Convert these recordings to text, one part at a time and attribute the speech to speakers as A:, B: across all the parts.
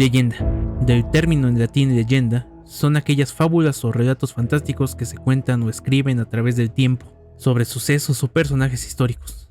A: Leyenda. Del término en latín leyenda, son aquellas fábulas o relatos fantásticos que se cuentan o escriben a través del tiempo sobre sucesos o personajes históricos.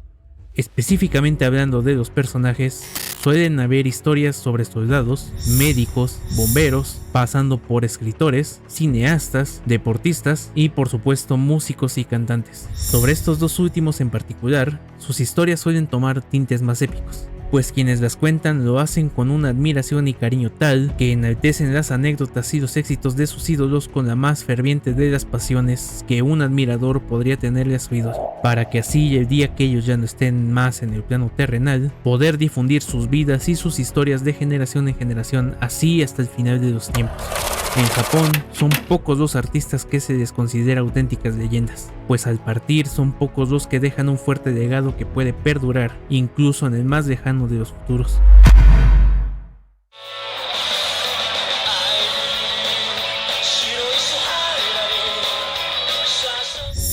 A: Específicamente hablando de los personajes, suelen haber historias sobre soldados, médicos, bomberos, pasando por escritores, cineastas, deportistas y por supuesto músicos y cantantes. Sobre estos dos últimos en particular, sus historias suelen tomar tintes más épicos, pues quienes las cuentan lo hacen con una admiración y cariño tal que enaltecen las anécdotas y los éxitos de sus ídolos con la más ferviente de las pasiones que un admirador podría tenerle a su ídolo, para que así el día que ellos ya no estén más en el plano terrenal, poder difundir sus vidas y sus historias de generación en generación, así hasta el final de los tiempos. En Japón son pocos los artistas que se les considera auténticas leyendas, pues al partir son pocos los que dejan un fuerte legado que puede perdurar incluso en el más lejano de los futuros.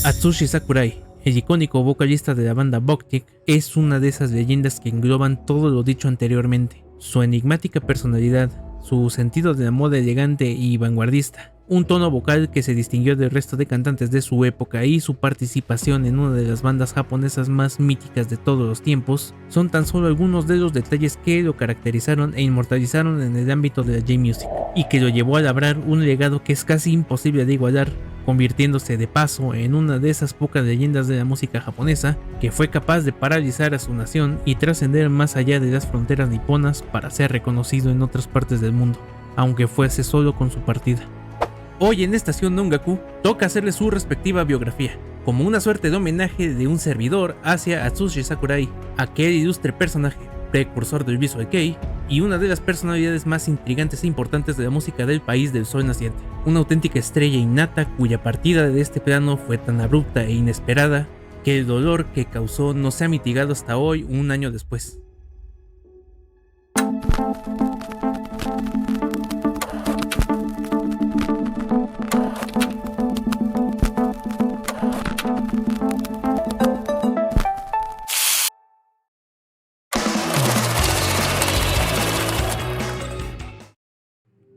A: Atsushi Sakurai, el icónico vocalista de la banda Buck-Tick, es una de esas leyendas que engloban todo lo dicho anteriormente. Su enigmática personalidad, su sentido de la moda elegante y vanguardista, un tono vocal que se distinguió del resto de cantantes de su época y su participación en una de las bandas japonesas más míticas de todos los tiempos, son tan solo algunos de los detalles que lo caracterizaron e inmortalizaron en el ámbito de la J-Music, y que lo llevó a labrar un legado que es casi imposible de igualar, convirtiéndose de paso en una de esas pocas leyendas de la música japonesa que fue capaz de paralizar a su nación y trascender más allá de las fronteras niponas para ser reconocido en otras partes del mundo, aunque fuese solo con su partida. Hoy en Estación Nongaku toca hacerle su respectiva biografía, como una suerte de homenaje de un servidor hacia Atsushi Sakurai, aquel ilustre personaje, precursor del Visual Kei y una de las personalidades más intrigantes e importantes de la música del país del sol naciente. Una auténtica estrella innata cuya partida de este plano fue tan abrupta e inesperada que el dolor que causó no se ha mitigado hasta hoy, un año después.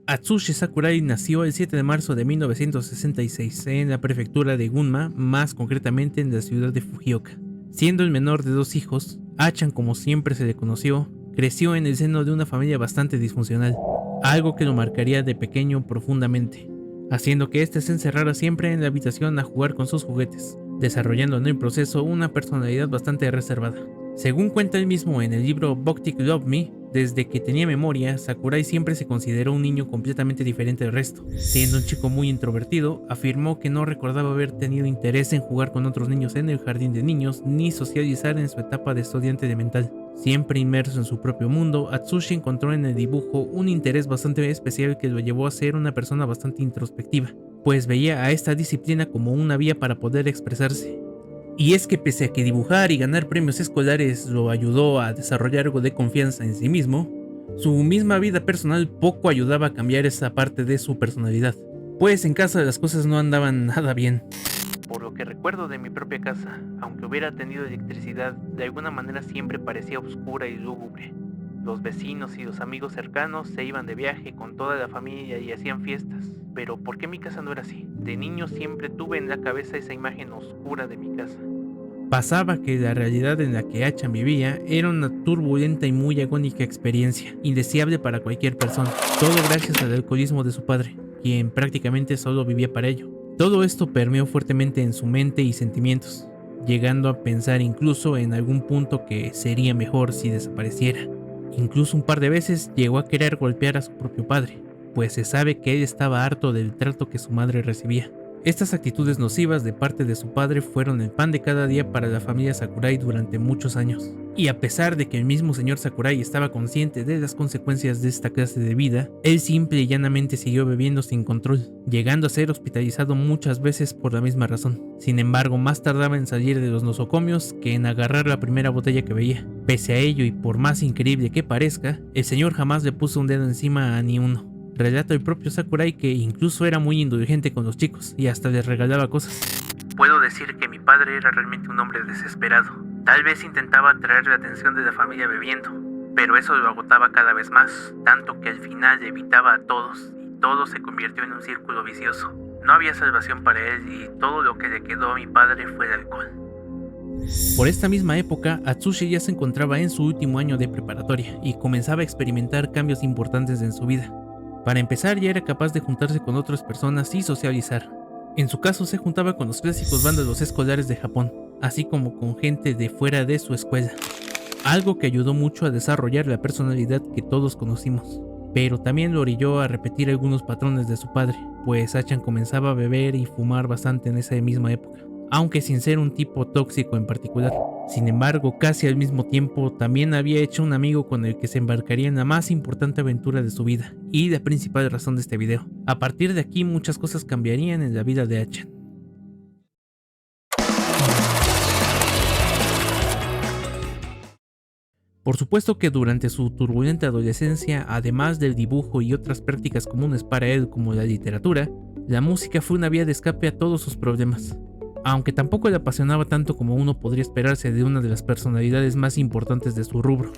A: Atsushi Sakurai nació el 7 de marzo de 1966 en la prefectura de Gunma, más concretamente en la ciudad de Fujioka. Siendo el menor de dos hijos, Achan, como siempre se le conoció, creció en el seno de una familia bastante disfuncional, algo que lo marcaría de pequeño profundamente, haciendo que éste se encerrara siempre en la habitación a jugar con sus juguetes, desarrollando en el proceso una personalidad bastante reservada. Según cuenta él mismo en el libro Buck-Tick Love Me, desde que tenía memoria, Sakurai siempre se consideró un niño completamente diferente del resto. Siendo un chico muy introvertido, afirmó que no recordaba haber tenido interés en jugar con otros niños en el jardín de niños, ni socializar en su etapa de estudiante elemental. Siempre inmerso en su propio mundo, Atsushi encontró en el dibujo un interés bastante especial que lo llevó a ser una persona bastante introspectiva, pues veía a esta disciplina como una vía para poder expresarse. Y es que pese a que dibujar y ganar premios escolares lo ayudó a desarrollar algo de confianza en sí mismo, su misma vida personal poco ayudaba a cambiar esa parte de su personalidad, pues en casa las cosas no andaban nada bien. Por lo que recuerdo de mi propia casa, aunque hubiera tenido electricidad, de alguna manera siempre parecía oscura y lúgubre. Los vecinos y los amigos cercanos se iban de viaje con toda la familia y hacían fiestas. Pero ¿por qué mi casa no era así? De niño siempre tuve en la cabeza esa imagen oscura de mi casa. Pasaba que la realidad en la que Achan vivía era una turbulenta y muy agónica experiencia, indeseable para cualquier persona, todo gracias al alcoholismo de su padre, quien prácticamente solo vivía para ello. Todo esto permeó fuertemente en su mente y sentimientos, llegando a pensar incluso en algún punto que sería mejor si desapareciera. Incluso un par de veces llegó a querer golpear a su propio padre, pues se sabe que él estaba harto del trato que su madre recibía. Estas actitudes nocivas de parte de su padre fueron el pan de cada día para la familia Sakurai durante muchos años. Y a pesar de que el mismo señor Sakurai estaba consciente de las consecuencias de esta clase de vida, él simple y llanamente siguió bebiendo sin control, llegando a ser hospitalizado muchas veces por la misma razón. Sin embargo, más tardaba en salir de los nosocomios que en agarrar la primera botella que veía. Pese a ello, y por más increíble que parezca, el señor jamás le puso un dedo encima a ni uno. Relata el propio Sakurai que incluso era muy indulgente con los chicos y hasta les regalaba cosas. Puedo decir que mi padre era realmente un hombre desesperado. Tal vez intentaba atraer la atención de la familia bebiendo, pero eso lo agotaba cada vez más, tanto que al final evitaba a todos y todo se convirtió en un círculo vicioso. No había salvación para él y todo lo que le quedó a mi padre fue el alcohol. Por esta misma época, Atsushi ya se encontraba en su último año de preparatoria y comenzaba a experimentar cambios importantes en su vida. Para empezar, ya era capaz de juntarse con otras personas y socializar. En su caso, se juntaba con los clásicos vándalos escolares de Japón, así como con gente de fuera de su escuela. Algo que ayudó mucho a desarrollar la personalidad que todos conocimos, pero también lo orilló a repetir algunos patrones de su padre, pues Achan comenzaba a beber y fumar bastante en esa misma época, aunque sin ser un tipo tóxico en particular. Sin embargo, casi al mismo tiempo también había hecho un amigo con el que se embarcaría en la más importante aventura de su vida, y la principal razón de este video. A partir de aquí muchas cosas cambiarían en la vida de Achan. Por supuesto que durante su turbulenta adolescencia, además del dibujo y otras prácticas comunes para él como la literatura, la música fue una vía de escape a todos sus problemas. Aunque tampoco le apasionaba tanto como uno podría esperarse de una de las personalidades más importantes de su rubro.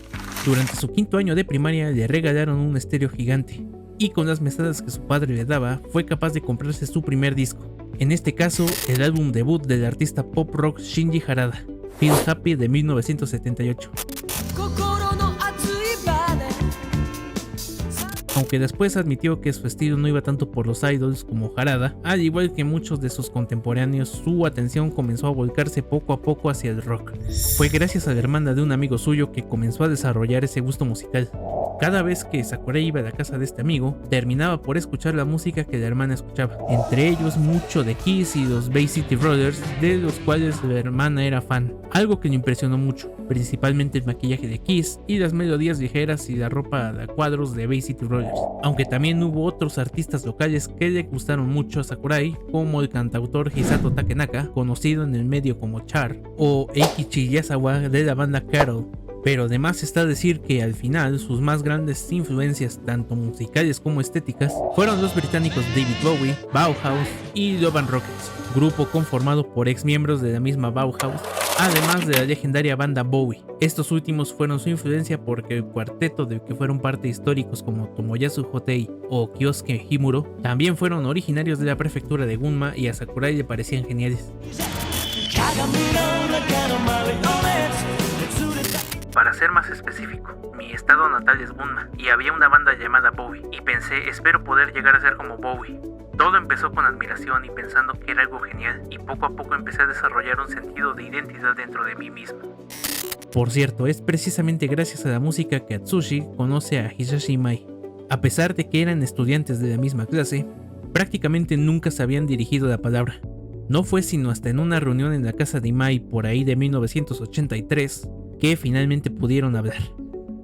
A: Durante su quinto año de primaria le regalaron un estéreo gigante, y con las mesadas que su padre le daba, fue capaz de comprarse su primer disco. En este caso, el álbum debut del artista pop rock Shinji Harada, Feel Happy de 1978. Aunque después admitió que su estilo no iba tanto por los idols como Harada, al igual que muchos de sus contemporáneos, su atención comenzó a volcarse poco a poco hacia el rock. Fue gracias a la hermana de un amigo suyo que comenzó a desarrollar ese gusto musical. Cada vez que Sakurai iba a la casa de este amigo, terminaba por escuchar la música que la hermana escuchaba, entre ellos mucho de Kiss y los Bay City Rollers, de los cuales la hermana era fan, algo que le impresionó mucho, principalmente el maquillaje de Kiss y las melodías ligeras y la ropa a cuadros de Bay City Rollers. Aunque también hubo otros artistas locales que le gustaron mucho a Sakurai, como el cantautor Hisato Takenaka, conocido en el medio como Char, o Eikichi Yasawa de la banda Carol. Pero además está decir que al final sus más grandes influencias, tanto musicales como estéticas, fueron los británicos David Bowie, Bauhaus y Love and Rockets, grupo conformado por ex miembros de la misma Bauhaus, además de la legendaria banda Bowie. Estos últimos fueron su influencia porque el cuarteto del que fueron parte históricos como Tomoyasu Hotei o Kyosuke Himuro también fueron originarios de la prefectura de Gunma y a Sakurai le parecían geniales. Para ser más específico, mi estado natal es Gunma y había una banda llamada Bowie y pensé, espero poder llegar a ser como Bowie. Todo empezó con admiración y pensando que era algo genial, y poco a poco empecé a desarrollar un sentido de identidad dentro de mí mismo. Por cierto, es precisamente gracias a la música que Atsushi conoce a Hisashi Imai. A pesar de que eran estudiantes de la misma clase, prácticamente nunca se habían dirigido la palabra. No fue sino hasta en una reunión en la casa de Imai por ahí de 1983 que finalmente pudieron hablar.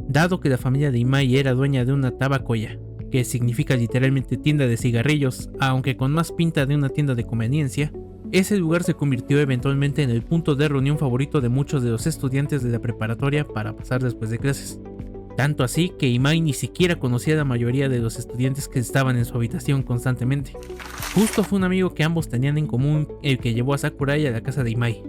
A: Dado que la familia de Imai era dueña de una tabacoya, que significa literalmente tienda de cigarrillos, aunque con más pinta de una tienda de conveniencia, ese lugar se convirtió eventualmente en el punto de reunión favorito de muchos de los estudiantes de la preparatoria para pasar después de clases. Tanto así que Imai ni siquiera conocía a la mayoría de los estudiantes que estaban en su habitación constantemente. Justo fue un amigo que ambos tenían en común el que llevó a Sakurai a la casa de Imai.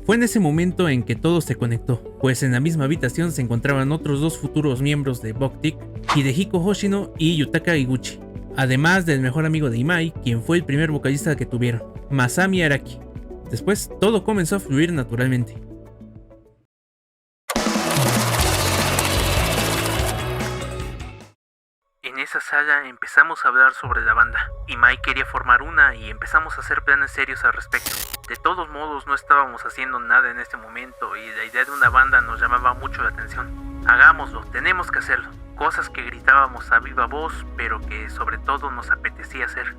A: Fue en ese momento en que todo se conectó, pues en la misma habitación se encontraban otros dos futuros miembros de Boktik, Hidehiko Hoshino y Yutaka Iguchi, además del mejor amigo de Imai, quien fue el primer vocalista que tuvieron, Masami Araki. Después todo comenzó a fluir naturalmente. En esa sala empezamos a hablar sobre la banda. Imai quería formar una y empezamos a hacer planes serios al respecto. De todos modos no estábamos haciendo nada en este momento y la idea de una banda nos llamaba mucho la atención. Hagámoslo, tenemos que hacerlo. Cosas que gritábamos a viva voz, pero que sobre todo nos apetecía hacer.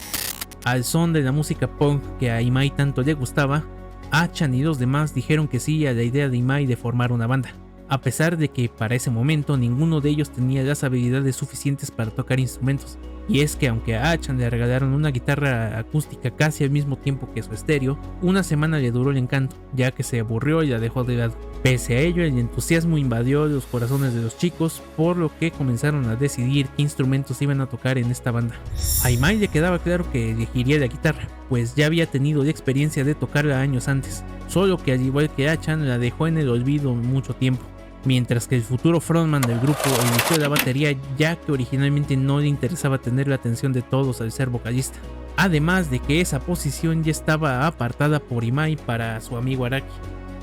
A: Al son de la música punk que a Imai tanto le gustaba, Achan y los demás dijeron que sí a la idea de Imai de formar una banda, a pesar de que para ese momento ninguno de ellos tenía las habilidades suficientes para tocar instrumentos. Y es que aunque a Achan le regalaron una guitarra acústica casi al mismo tiempo que su estéreo, una semana le duró el encanto, ya que se aburrió y la dejó de lado. Pese a ello, el entusiasmo invadió los corazones de los chicos, por lo que comenzaron a decidir qué instrumentos iban a tocar en esta banda. A Imai le quedaba claro que elegiría la guitarra, pues ya había tenido la experiencia de tocarla años antes, solo que al igual que Achan la dejó en el olvido mucho tiempo. mientras que el futuro frontman del grupo eligió la batería ya que originalmente no le interesaba tener la atención de todos al ser vocalista. Además de que esa posición ya estaba apartada por Imai para su amigo Araki,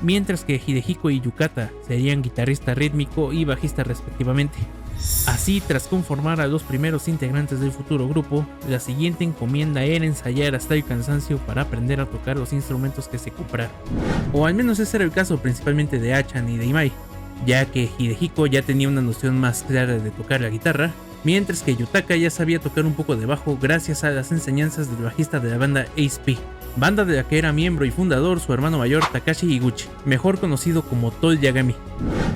A: mientras que Hidehiko y Yukata serían guitarrista rítmico y bajista respectivamente. Así, tras conformar a los primeros integrantes del futuro grupo, la siguiente encomienda era ensayar hasta el cansancio para aprender a tocar los instrumentos que se compraron. O al menos ese era el caso principalmente de Achan y de Imai, ya que Hidehiko ya tenía una noción más clara de tocar la guitarra, mientras que Yutaka ya sabía tocar un poco de bajo gracias a las enseñanzas del bajista de la banda Ace P, banda de la que era miembro y fundador su hermano mayor Takashi Higuchi, mejor conocido como Tol Yagami.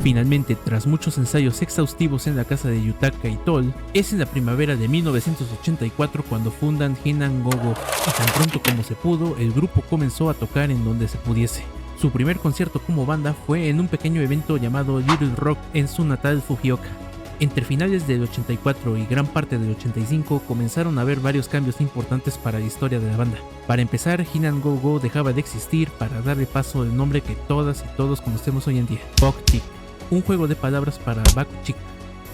A: Finalmente, tras muchos ensayos exhaustivos en la casa de Yutaka y Tol, es en la primavera de 1984 cuando fundan Hinan Go-Go, y tan pronto como se pudo, el grupo comenzó a tocar en donde se pudiese. Su primer concierto como banda fue en un pequeño evento llamado Little Rock en su natal Fujioka. Entre finales del 84 y gran parte del 85 comenzaron a haber varios cambios importantes para la historia de la banda. Para empezar, Hinan Go-Go dejaba de existir para darle paso al nombre que todas y todos conocemos hoy en día, Bokchik, un juego de palabras para Bakuchik,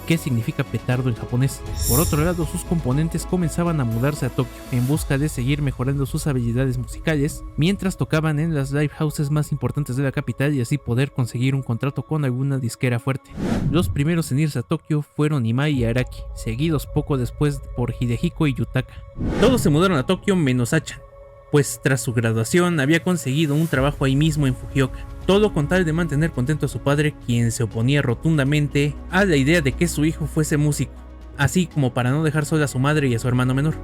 A: que significa petardo en japonés. Por otro lado, sus componentes comenzaban a mudarse a Tokio en busca de seguir mejorando sus habilidades musicales, mientras tocaban en las live houses más importantes de la capital y así poder conseguir un contrato con alguna disquera fuerte. Los primeros en irse a Tokio fueron Imai y Araki, seguidos poco después por Hidehiko y Yutaka. Todos se mudaron a Tokio menos Achan, pues tras su graduación había conseguido un trabajo ahí mismo en Fujioka, todo con tal de mantener contento a su padre, quien se oponía rotundamente a la idea de que su hijo fuese músico, así como para no dejar sola a su madre y a su hermano menor.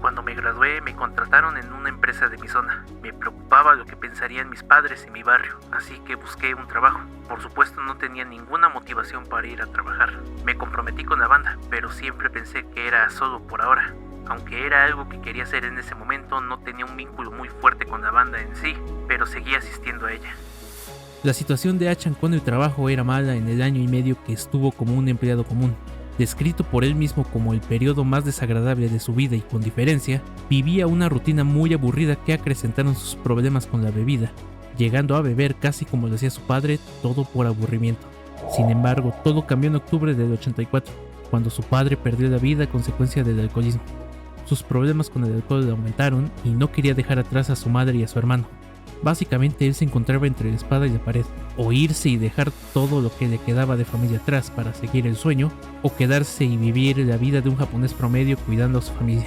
A: Cuando me gradué me contrataron en una empresa de mi zona. Me preocupaba lo que pensarían mis padres y mi barrio, así que busqué un trabajo. Por supuesto no tenía ninguna motivación para ir a trabajar. Me comprometí con la banda, pero siempre pensé que era solo por ahora. Aunque era algo que quería hacer en ese momento, no tenía un vínculo muy fuerte con la banda en sí, pero seguía asistiendo a ella. La situación de Achan con el trabajo era mala en el año y medio que estuvo como un empleado común. Descrito por él mismo como el periodo más desagradable de su vida y con diferencia, vivía una rutina muy aburrida que acrecentaron sus problemas con la bebida, llegando a beber casi como lo hacía su padre, todo por aburrimiento. Sin embargo, todo cambió en octubre del 84, cuando su padre perdió la vida a consecuencia del alcoholismo. Sus problemas con el alcohol aumentaron y no quería dejar atrás a su madre y a su hermano. Básicamente él se encontraba entre la espada y la pared, o irse y dejar todo lo que le quedaba de familia atrás para seguir el sueño, o quedarse y vivir la vida de un japonés promedio cuidando a su familia.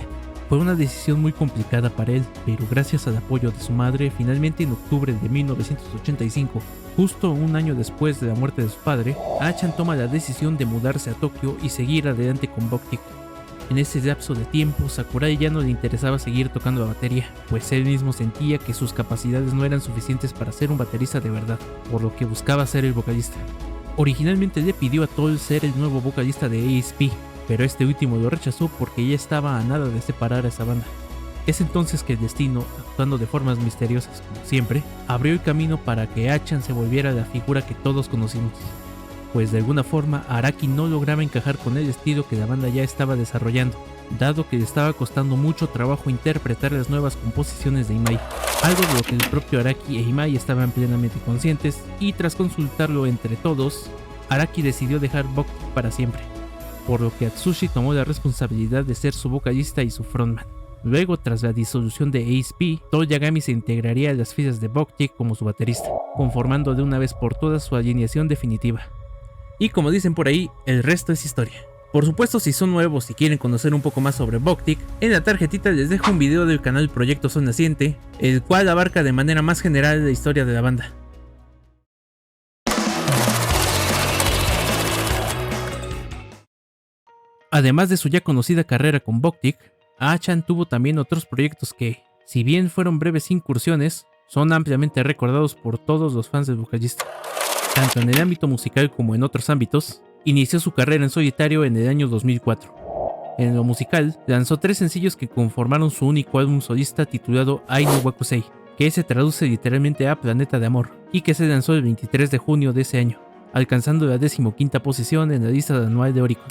A: Fue una decisión muy complicada para él, pero gracias al apoyo de su madre, finalmente en octubre de 1985, justo un año después de la muerte de su padre, Achan toma la decisión de mudarse a Tokio y seguir adelante con Bokchik. En ese lapso de tiempo, Sakurai ya no le interesaba seguir tocando la batería, pues él mismo sentía que sus capacidades no eran suficientes para ser un baterista de verdad, por lo que buscaba ser el vocalista. Originalmente le pidió a Tol ser el nuevo vocalista de Ace P, pero este último lo rechazó porque ya estaba a nada de separar a esa banda. Es entonces que el destino, actuando de formas misteriosas como siempre, abrió el camino para que Achan se volviera la figura que todos conocimos. Pues de alguna forma Araki no lograba encajar con el estilo que la banda ya estaba desarrollando, dado que le estaba costando mucho trabajo interpretar las nuevas composiciones de Imai, algo de lo que el propio Araki e Imai estaban plenamente conscientes, y tras consultarlo entre todos, Araki decidió dejar Bokchik para siempre, por lo que Atsushi tomó la responsabilidad de ser su vocalista y su frontman. Luego, tras la disolución de Ace P, Tol Yagami se integraría a las filas de Bokchik como su baterista, conformando de una vez por todas su alineación definitiva. Y como dicen por ahí, el resto es historia. Por supuesto, si son nuevos y quieren conocer un poco más sobre Bokchik, en la tarjetita les dejo un video del canal Proyecto Sol Naciente, el cual abarca de manera más general la historia de la banda. Además de su ya conocida carrera con Bokchik, Achan tuvo también otros proyectos que, si bien fueron breves incursiones, son ampliamente recordados por todos los fans del vocalista. Tanto en el ámbito musical como en otros ámbitos, inició su carrera en solitario en el año 2004. En lo musical, lanzó 3 sencillos que conformaron su único álbum solista titulado Ai no Wakusei, que se traduce literalmente a Planeta de Amor, y que se lanzó el 23 de junio de ese año, alcanzando la 15ª posición en la lista anual de Oricon.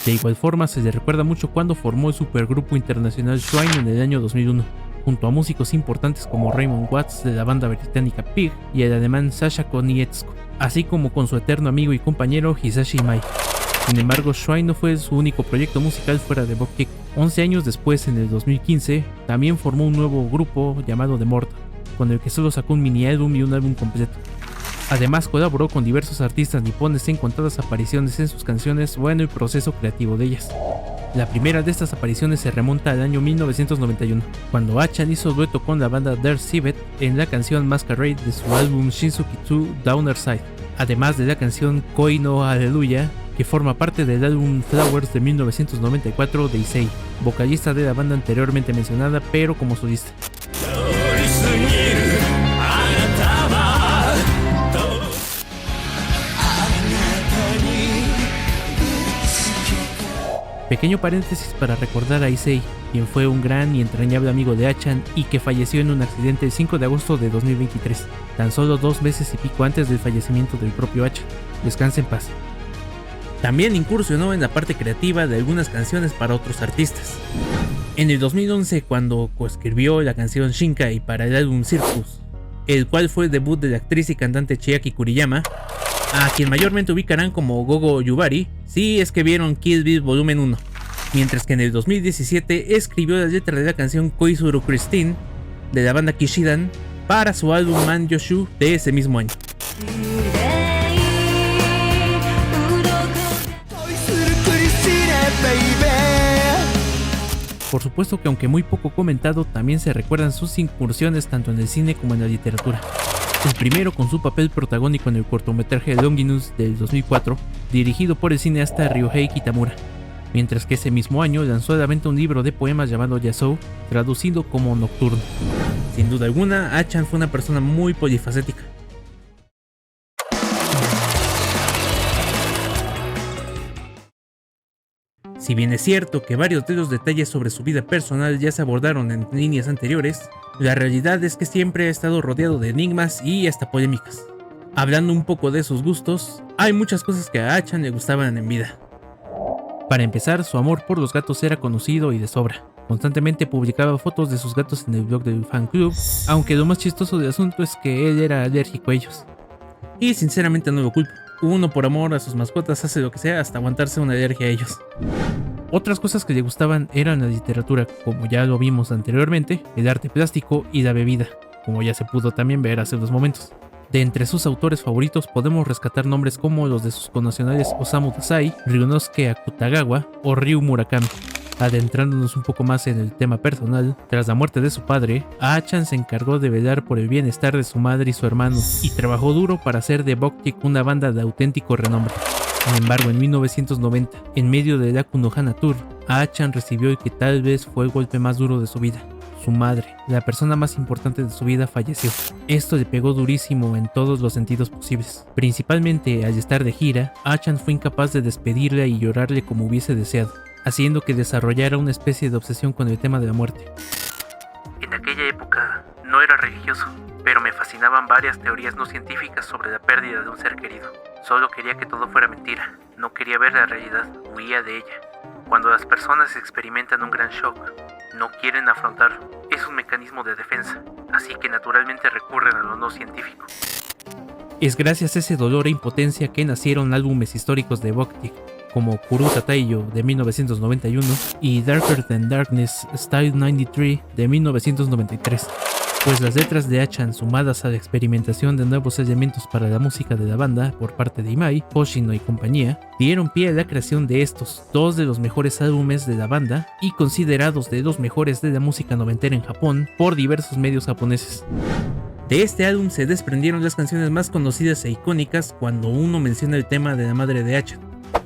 A: De igual forma, se le recuerda mucho cuando formó el supergrupo internacional Shrine en el año 2001, junto a músicos importantes como Raymond Watts de la banda británica Pig y el alemán Sasha Konietzko. así como con su eterno amigo y compañero Hisashi Imai. Sin embargo, Shuai no fue su único proyecto musical fuera de Buckkick. 11 años después, en el 2015, también formó un nuevo grupo llamado The Mortal, con el que solo sacó un mini álbum y un álbum completo. Además, colaboró con diversos artistas nipones en contadas apariciones en sus canciones o en el proceso creativo de ellas. La primera de estas apariciones se remonta al año 1991, cuando Achan hizo dueto con la banda Dark Civet en la canción Masquerade de su álbum Shinsuki 2 Downer Side, además de la canción Koi no Hallelujah, que forma parte del álbum Flowers de 1994 de Issei, vocalista de la banda anteriormente mencionada pero como solista. Pequeño paréntesis para recordar a Issei, quien fue un gran y entrañable amigo de Achan y que falleció en un accidente el 5 de agosto de 2023, tan solo 2 meses y pico antes del fallecimiento del propio Achan. Descanse en paz. También incursionó en la parte creativa de algunas canciones para otros artistas. En el 2011, cuando coescribió la canción Shinkai para el álbum Circus, el cual fue el debut de la actriz y cantante Chiaki Kuriyama, a quien mayormente ubicarán como Gogo Yubari, si es que vieron Kill Bill Volumen 1, mientras que en el 2017 escribió la letra de la canción Koizuru Christine de la banda Kishidan para su álbum Man Yoshu de ese mismo año. Por supuesto que aunque muy poco comentado, también se recuerdan sus incursiones tanto en el cine como en la literatura. El primero con su papel protagónico en el cortometraje Longinus del 2004, dirigido por el cineasta Ryohei Kitamura, mientras que ese mismo año lanzó a la venta un libro de poemas llamado Yasou, traducido como Nocturno. Sin duda alguna, Achan fue una persona muy polifacética. Si bien es cierto que varios de los detalles sobre su vida personal ya se abordaron en líneas anteriores, la realidad es que siempre ha estado rodeado de enigmas y hasta polémicas. Hablando un poco de sus gustos, hay muchas cosas que a Achan le gustaban en vida. Para empezar, su amor por los gatos era conocido y de sobra. Constantemente publicaba fotos de sus gatos en el blog del fan club, aunque lo más chistoso del asunto es que él era alérgico a ellos. Y sinceramente no lo culpo. Uno por amor a sus mascotas hace lo que sea hasta aguantarse una alergia a ellos. Otras cosas que le gustaban eran la literatura, como ya lo vimos anteriormente, el arte plástico y la bebida, como ya se pudo también ver hace unos momentos. De entre sus autores favoritos podemos rescatar nombres como los de sus connacionales Osamu Dazai, Ryunosuke Akutagawa o Ryu Murakami. Adentrándonos un poco más en el tema personal, tras la muerte de su padre, Achan se encargó de velar por el bienestar de su madre y su hermano, y trabajó duro para hacer de Buckkick una banda de auténtico renombre. Sin embargo, en 1990, en medio del Aku no Hana Tour, Achan recibió el que tal vez fue el golpe más duro de su vida. Su madre, la persona más importante de su vida, falleció. Esto le pegó durísimo en todos los sentidos posibles. Principalmente al estar de gira, Achan fue incapaz de despedirla y llorarle como hubiese deseado, haciendo que desarrollara una especie de obsesión con el tema de la muerte. En aquella época no era religioso, pero me fascinaban varias teorías no científicas sobre la pérdida de un ser querido. Solo quería que todo fuera mentira, no quería ver la realidad, huía de ella. Cuando las personas experimentan un gran shock, no quieren afrontarlo, es un mecanismo de defensa, así que naturalmente recurren a lo no científico. Es gracias a ese dolor e impotencia que nacieron álbumes históricos de Buckkick, como Kuruta Taiyo de 1991 y Darker Than Darkness Style 93 de 1993. Pues las letras de Achan, sumadas a la experimentación de nuevos elementos para la música de la banda por parte de Imai, Hoshino y compañía, dieron pie a la creación de estos, dos de los mejores álbumes de la banda y considerados de los mejores de la música noventera en Japón por diversos medios japoneses. De este álbum se desprendieron las canciones más conocidas e icónicas cuando uno menciona el tema de la madre de Achan,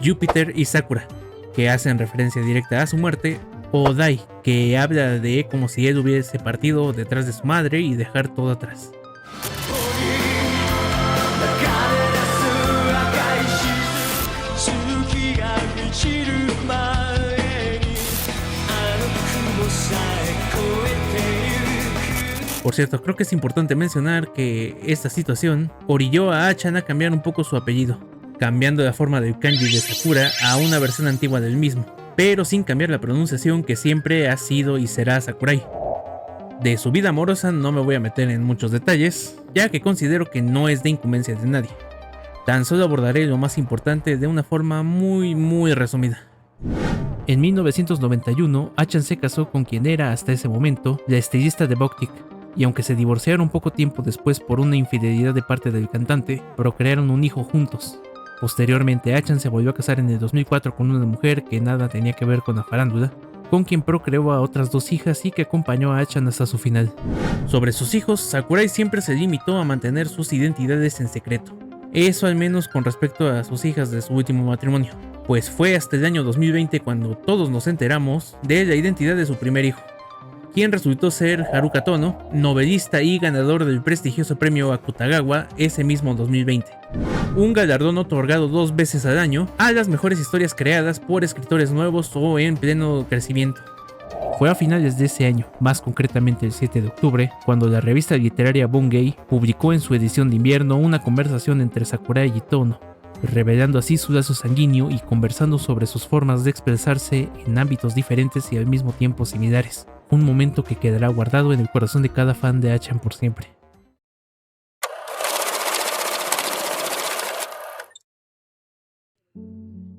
A: Jupiter y Sakura, que hacen referencia directa a su muerte, o Dai, que habla de como si él hubiese partido detrás de su madre y dejar todo atrás. Por cierto, creo que es importante mencionar que esta situación orilló a Achan a cambiar un poco su apellido, cambiando la forma del kanji de Sakura a una versión antigua del mismo, pero sin cambiar la pronunciación que siempre ha sido y será Sakurai. De su vida amorosa no me voy a meter en muchos detalles, ya que considero que no es de incumbencia de nadie. Tan solo abordaré lo más importante de una forma muy resumida. En 1991, Achan se casó con quien era hasta ese momento la estilista de Boktik, y aunque se divorciaron poco tiempo después por una infidelidad de parte del cantante, procrearon un hijo juntos. Posteriormente, Achan se volvió a casar en el 2004 con una mujer que nada tenía que ver con la farándula, con quien procreó a otras 2 hijas y que acompañó a Achan hasta su final. Sobre sus hijos, Sakurai siempre se limitó a mantener sus identidades en secreto. Eso al menos con respecto a sus hijas de su último matrimonio, pues fue hasta el año 2020 cuando todos nos enteramos de la identidad de su primer hijo, quien resultó ser Haruka Tono, novelista y ganador del prestigioso premio Akutagawa ese mismo 2020. Un galardón otorgado 2 veces al año a las mejores historias creadas por escritores nuevos o en pleno crecimiento. Fue a finales de ese año, más concretamente el 7 de octubre, cuando la revista literaria Bungei publicó en su edición de invierno una conversación entre Sakurai y Tono, revelando así su lazo sanguíneo y conversando sobre sus formas de expresarse en ámbitos diferentes y al mismo tiempo similares. Un momento que quedará guardado en el corazón de cada fan de Achan por siempre.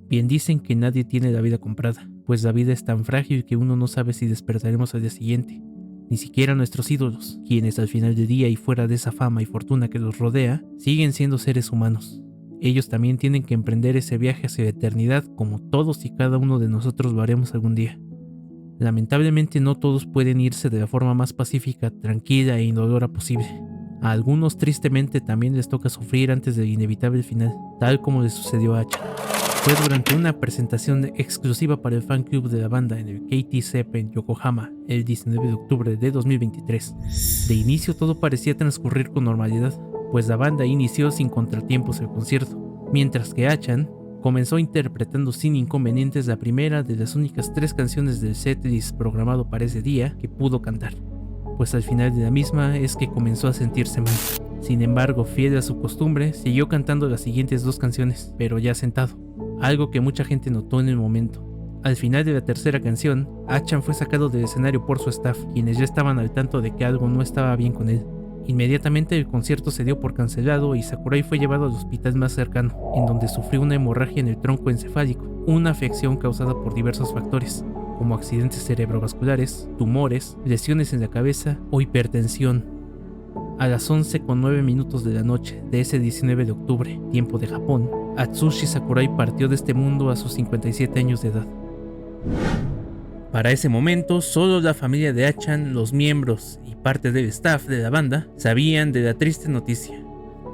A: Bien dicen que nadie tiene la vida comprada, pues la vida es tan frágil que uno no sabe si despertaremos al día siguiente. Ni siquiera nuestros ídolos, quienes al final del día y fuera de esa fama y fortuna que los rodea, siguen siendo seres humanos. Ellos también tienen que emprender ese viaje hacia la eternidad como todos y cada uno de nosotros lo haremos algún día. Lamentablemente no todos pueden irse de la forma más pacífica, tranquila e indolora posible. A algunos tristemente también les toca sufrir antes del inevitable final, tal como le sucedió a Achan. Fue durante una presentación exclusiva para el fan club de la banda en el KT-SEP en Yokohama el 19 de octubre de 2023. De inicio todo parecía transcurrir con normalidad, pues la banda inició sin contratiempos el concierto, mientras que Achan comenzó interpretando sin inconvenientes la primera de las únicas 3 canciones del setlist programado para ese día que pudo cantar, pues al final de la misma es que comenzó a sentirse mal. Sin embargo, fiel a su costumbre, siguió cantando las siguientes 2 canciones, pero ya sentado, algo que mucha gente notó en el momento. Al final de la tercera canción, Achan fue sacado del escenario por su staff, quienes ya estaban al tanto de que algo no estaba bien con él. Inmediatamente el concierto se dio por cancelado y Sakurai fue llevado al hospital más cercano, en donde sufrió una hemorragia en el tronco encefálico, una afección causada por diversos factores, como accidentes cerebrovasculares, tumores, lesiones en la cabeza o hipertensión. A las 11:09 de la noche de ese 19 de octubre, tiempo de Japón, Atsushi Sakurai partió de este mundo a sus 57 años de edad. Para ese momento, solo la familia de Achan, los miembros y parte del staff de la banda sabían de la triste noticia.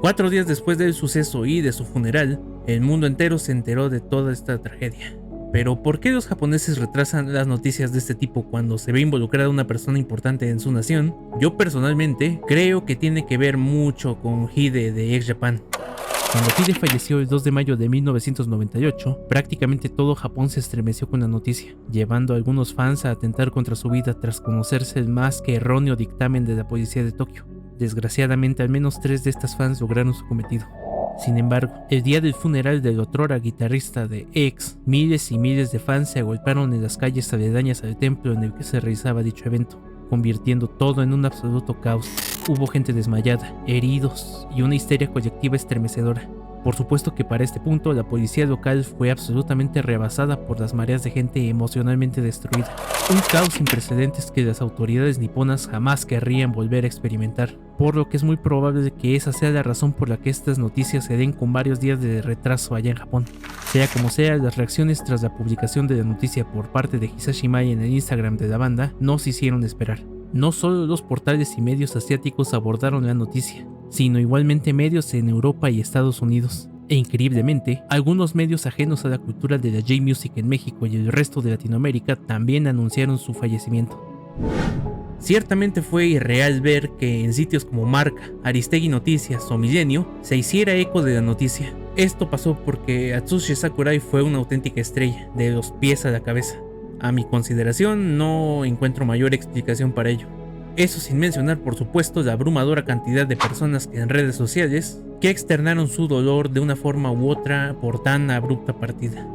A: 4 días después del suceso y de su funeral, el mundo entero se enteró de toda esta tragedia. Pero ¿por qué los japoneses retrasan las noticias de este tipo cuando se ve involucrada una persona importante en su nación? Yo personalmente creo que tiene que ver mucho con Hide de X Japan. Cuando Hide falleció el 2 de mayo de 1998, prácticamente todo Japón se estremeció con la noticia, llevando a algunos fans a atentar contra su vida tras conocerse el más que erróneo dictamen de la policía de Tokio. Desgraciadamente, al menos 3 de estas fans lograron su cometido. Sin embargo, el día del funeral del otrora guitarrista de X, miles y miles de fans se agolparon en las calles aledañas al templo en el que se realizaba dicho evento, convirtiendo todo en un absoluto caos. Hubo gente desmayada, heridos y una histeria colectiva estremecedora. Por supuesto que para este punto la policía local fue absolutamente rebasada por las mareas de gente emocionalmente destruida. Un caos sin precedentes que las autoridades niponas jamás querrían volver a experimentar, por lo que es muy probable que esa sea la razón por la que estas noticias se den con varios días de retraso allá en Japón. Sea como sea, las reacciones tras la publicación de la noticia por parte de Hisashi Mai en el Instagram de la banda no se hicieron esperar. No solo los portales y medios asiáticos abordaron la noticia, sino igualmente medios en Europa y Estados Unidos. E increíblemente, algunos medios ajenos a la cultura de la J-Music en México y el resto de Latinoamérica también anunciaron su fallecimiento. Ciertamente fue irreal ver que en sitios como Marca, Aristegui Noticias o Milenio se hiciera eco de la noticia. Esto pasó porque Atsushi Sakurai fue una auténtica estrella, de los pies a la cabeza. A mi consideración, no encuentro mayor explicación para ello. Eso sin mencionar, por supuesto, la abrumadora cantidad de personas en redes sociales que externaron su dolor de una forma u otra por tan abrupta partida.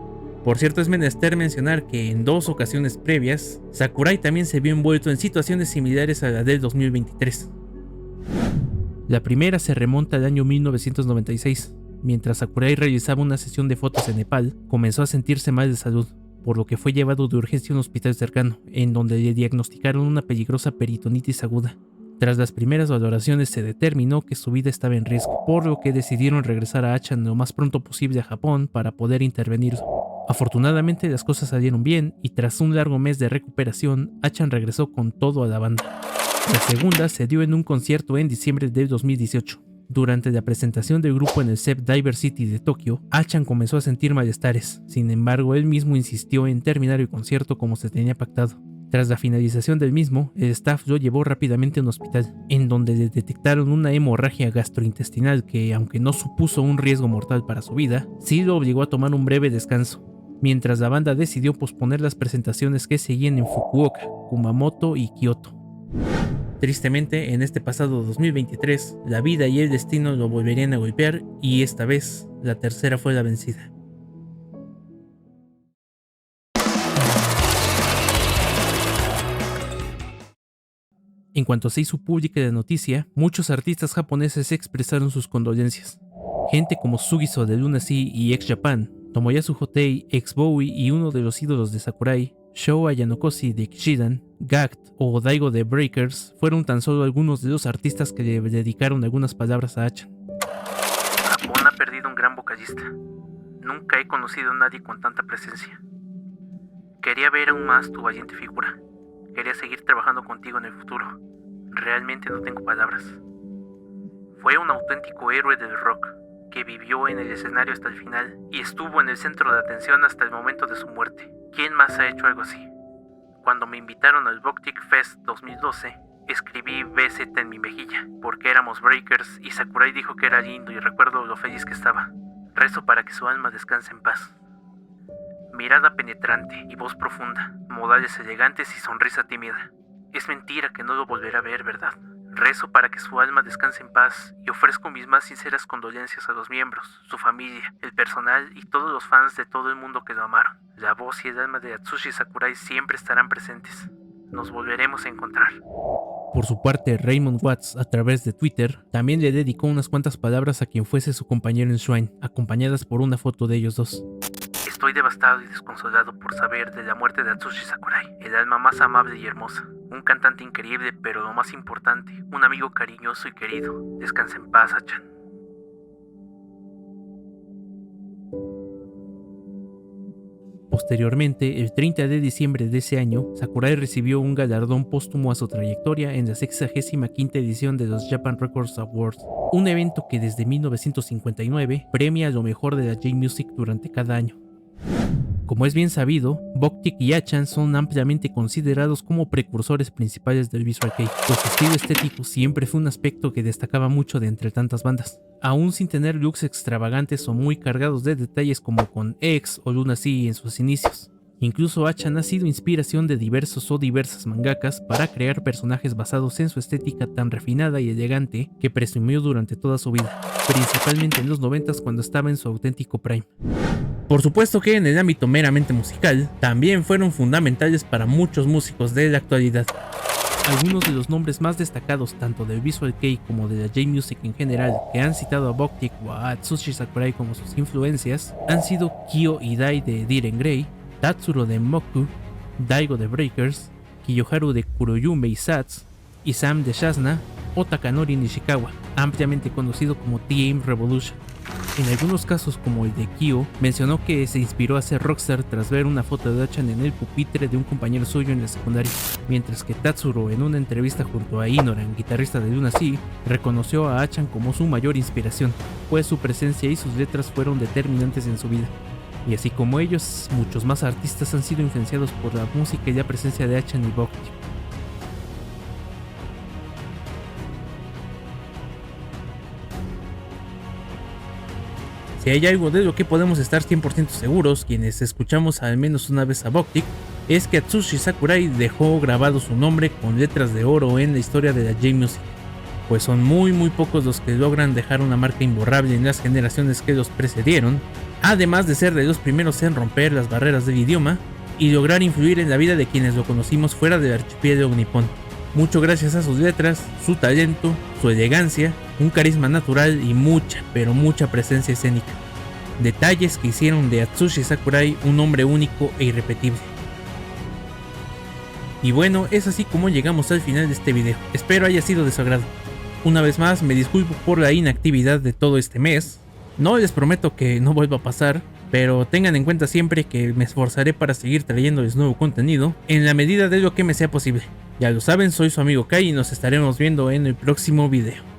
A: Por cierto, es menester mencionar que en 2 ocasiones previas, Sakurai también se vio envuelto en situaciones similares a la del 2023. La primera se remonta al año 1996, Mientras Sakurai realizaba una sesión de fotos en Nepal, comenzó a sentirse mal de salud, por lo que fue llevado de urgencia a un hospital cercano, en donde le diagnosticaron una peligrosa peritonitis aguda. Tras las primeras valoraciones se determinó que su vida estaba en riesgo, por lo que decidieron regresar a Achan lo más pronto posible a Japón para poder intervenir. Afortunadamente las cosas salieron bien y tras un largo mes de recuperación, Achan regresó con todo a la banda. La segunda se dio en un concierto en diciembre de 2018. Durante la presentación del grupo en el CEP Diver City de Tokio, Achan comenzó a sentir malestares. Sin embargo, él mismo insistió en terminar el concierto como se tenía pactado. Tras la finalización del mismo, el staff lo llevó rápidamente a un hospital, en donde le detectaron una hemorragia gastrointestinal que, aunque no supuso un riesgo mortal para su vida, sí lo obligó a tomar un breve descanso, mientras la banda decidió posponer las presentaciones que seguían en Fukuoka, Kumamoto y Kioto. Tristemente, en este pasado 2023, la vida y el destino lo volverían a golpear y esta vez, la tercera fue la vencida. En cuanto se hizo pública la noticia, muchos artistas japoneses expresaron sus condolencias. Gente como Sugizo de Lunacy y X Japan, Tomoyasu Hotei, ex Bowie y uno de los ídolos de Sakurai, Sho Ayanokoshi de Kishidan, Gact o Daigo de Breakers fueron tan solo algunos de los artistas que le dedicaron algunas palabras a Achan.
B: Japón ha perdido un gran vocalista. Nunca he conocido a nadie con tanta presencia. Quería ver aún más tu valiente figura. Quería seguir trabajando contigo en el futuro. Realmente no tengo palabras. Fue un auténtico héroe del rock, que vivió en el escenario hasta el final y estuvo en el centro de atención hasta el momento de su muerte. ¿Quién más ha hecho algo así? Cuando me invitaron al Voktik Fest 2012, escribí BZ en mi mejilla, porque éramos Breakers y Sakurai dijo que era lindo y recuerdo lo feliz que estaba. Rezo para que su alma descanse en paz. Mirada penetrante y voz profunda, modales elegantes y sonrisa tímida. Es mentira que no lo volverá a ver, ¿verdad? Rezo para que su alma descanse en paz y ofrezco mis más sinceras condolencias a los miembros, su familia, el personal y todos los fans de todo el mundo que lo amaron. La voz y el alma de Atsushi Sakurai siempre estarán presentes. Nos volveremos a encontrar.
A: Por su parte, Raymond Watts, a través de Twitter, también le dedicó unas cuantas palabras a quien fuese su compañero en Shrine, acompañadas por una foto de ellos dos.
B: Estoy devastado y desconsolado por saber de la muerte de Atsushi Sakurai, el alma más amable y hermosa. Un cantante increíble, pero lo más importante, un amigo cariñoso y querido. Descansa en paz, Achan.
A: Posteriormente, el 30 de diciembre de ese año, Sakurai recibió un galardón póstumo a su trayectoria en la 65ª edición de los Japan Records Awards, un evento que desde 1959 premia lo mejor de la J-Music durante cada año. Como es bien sabido, Voktik y Achan son ampliamente considerados como precursores principales del Visual Kei, pues su estilo estético siempre fue un aspecto que destacaba mucho de entre tantas bandas, aún sin tener looks extravagantes o muy cargados de detalles como con X o Lunacy en sus inicios. Incluso Achan ha sido inspiración de diversos o diversas mangakas para crear personajes basados en su estética tan refinada y elegante que presumió durante toda su vida, principalmente en los 90s cuando estaba en su auténtico prime. Por supuesto que en el ámbito meramente musical, también fueron fundamentales para muchos músicos de la actualidad. Algunos de los nombres más destacados tanto del Visual Kei como de la J-Music en general que han citado a Voktik o a Atsushi Sakurai como sus influencias han sido Kyo Idai de Diren Grey, Tatsuro de Moku, Daigo de Breakers, Kiyoharu de Kuroyume y Sats, y Sam de Shazna o Takanori Nishikawa, ampliamente conocido como TM Revolution. En algunos casos, como el de Kyo, mencionó que se inspiró a ser rockstar tras ver una foto de Achan en el pupitre de un compañero suyo en la secundaria, mientras que Tatsuro, en una entrevista junto a Inoran, guitarrista de Lunacy, reconoció a Achan como su mayor inspiración, pues su presencia y sus letras fueron determinantes en su vida. Y así como ellos, muchos más artistas han sido influenciados por la música y la presencia de Achan y Voktik. Si hay algo de lo que podemos estar 100% seguros, quienes escuchamos al menos una vez a Voktik, es que Atsushi Sakurai dejó grabado su nombre con letras de oro en la historia de la J-Music, pues son muy pocos los que logran dejar una marca imborrable en las generaciones que los precedieron, además de ser de los primeros en romper las barreras del idioma y lograr influir en la vida de quienes lo conocimos fuera del archipiélago nipón. mucho gracias a sus letras, su talento, su elegancia, un carisma natural y mucha, pero mucha presencia escénica. Detalles que hicieron de Atsushi Sakurai un hombre único e irrepetible. Y bueno, es así como llegamos al final de este video, espero haya sido de su agrado. Una vez más me disculpo por la inactividad de todo este mes, no les prometo que no vuelva a pasar, pero tengan en cuenta siempre que me esforzaré para seguir trayéndoles nuevo contenido en la medida de lo que me sea posible. Ya lo saben, soy su amigo Kai y nos estaremos viendo en el próximo video.